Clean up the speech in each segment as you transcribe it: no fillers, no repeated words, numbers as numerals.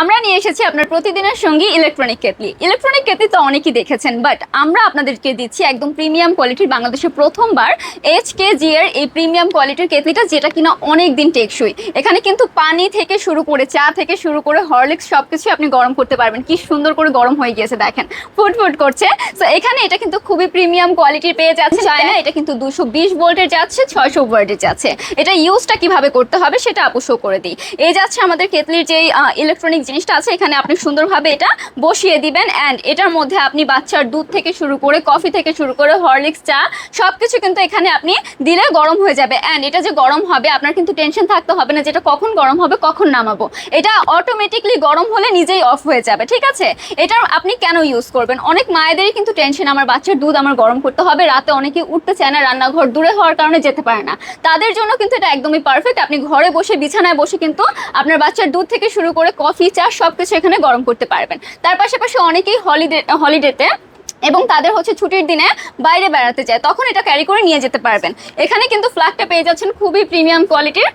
আমরা নিয়ে এসেছি আপনার প্রতিদিনের সঙ্গী ইলেকট্রনিক কেটলি। ইলেকট্রনিক কেটলি তো অনেকেই দেখেছেন, বাট আমরা আপনাদেরকে দিচ্ছি একদম প্রিমিয়াম কোয়ালিটির, বাংলাদেশে প্রথমবার এইচকেজি এর এই প্রিমিয়াম কোয়ালিটির কেটলিটা, যেটা কিনা অনেক দিন টেকসই। এখানে কিন্তু পানি থেকে শুরু করে চা থেকে শুরু করে হরলিক্স সবকিছু আপনি গরম করতে পারবেন। কি সুন্দর করে গরম হয়ে গিয়েছে দেখেন, ফুট করছে। তো এখানে এটা কিন্তু খুবই প্রিমিয়াম কোয়ালিটির পেয়ে যাচ্ছে। চায়না এটা কিন্তু 220 ভোল্টের যাচ্ছে, 600 ওয়াটের যাচ্ছে। এটা ইউজটা কিভাবে করতে হবে সেটা আপু শো করে দিই। এই যাচ্ছে আমাদের কেটলির যে ইলেকট্রনিক জিনিসটা আছে, এখানে আপনি সুন্দরভাবে এটা বসিয়ে দিবেন। অ্যান্ড এটার মধ্যে আপনি বাচ্চার দুধ থেকে শুরু করে কফি থেকে শুরু করে হরলিক্স চা সবকিছু কিন্তু এখানে আপনি দিলে গরম হয়ে যাবে। অ্যান্ড এটা যে গরম হবে আপনার কিন্তু টেনশন থাকতে হবে না যেটা কখন গরম হবে কখন নামাবো। এটা অটোমেটিকলি গরম হলে নিজেই অফ হয়ে যাবে, ঠিক আছে। এটা আপনি কেন ইউজ করবেন? অনেক মায়েদেরই কিন্তু টেনশন, আমার বাচ্চার দুধ আমার গরম করতে হবে, রাতে অনেকে উঠতে চায় না, রান্নাঘর দূরে হওয়ার কারণে যেতে পারে না। তাদের জন্য কিন্তু এটা একদমই পারফেক্ট। আপনি ঘরে বসে বিছানায় বসে কিন্তু আপনার বাচ্চার দুধ থেকে শুরু করে কফি চা সবকিছু এখানে গরম করতে পারবেন। তার পাশাপাশি অনেকেই হলিডেতে এবং তাদের হচ্ছে ছুটির দিনে বাইরে বেড়াতে যায়, তখন এটা ক্যারি করে নিয়ে যেতে পারবেন। এখানে কিন্তু ফ্ল্যাগটা পেয়ে যাচ্ছেন খুবই প্রিমিয়াম কোয়ালিটির,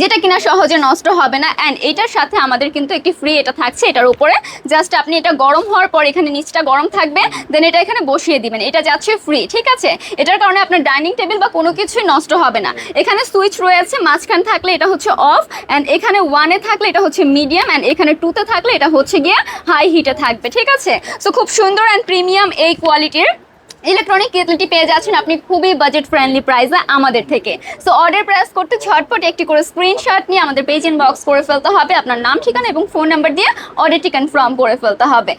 যেটা কিনা সহজে নষ্ট হবে না। অ্যান্ড এটার সাথে আমাদের কিন্তু একটি ফ্রি এটা থাকছে এটার উপরে। জাস্ট আপনি এটা গরম হওয়ার পর এখানে নিচটা গরম থাকবে, দেন এটা এখানে বসিয়ে দিবেন, এটা যাচ্ছে ফ্রি, ঠিক আছে। এটার কারণে আপনার ডাইনিং টেবিল বা কোনো কিছুই নষ্ট হবে না। এখানে সুইচ রয়েছে, মাঝখান থাকলে এটা হচ্ছে অফ, অ্যান্ড এখানে 1-এ থাকলে এটা হচ্ছে মিডিয়াম, অ্যান্ড এখানে 2-তে থাকলে এটা হচ্ছে গিয়ে হাই হিটে থাকবে, ঠিক আছে। সো খুব সুন্দর অ্যান্ড প্রিমিয়াম এই কোয়ালিটির ইলেকট্রনিক কেটলিটি পেয়ে যাচ্ছেন আপনি খুবই বাজেট ফ্রেন্ডলি প্রাইসে আমাদের থেকে। সো অর্ডার প্রেস করতে ঝটপট একটি করে স্ক্রিনশট নিয়ে আমাদের পেজ ইনবক্স করে ফেলতে হবে, আপনার নাম ঠিকানা এবং ফোন নাম্বার দিয়ে অর্ডারটি কনফার্ম করে ফেলতে হবে।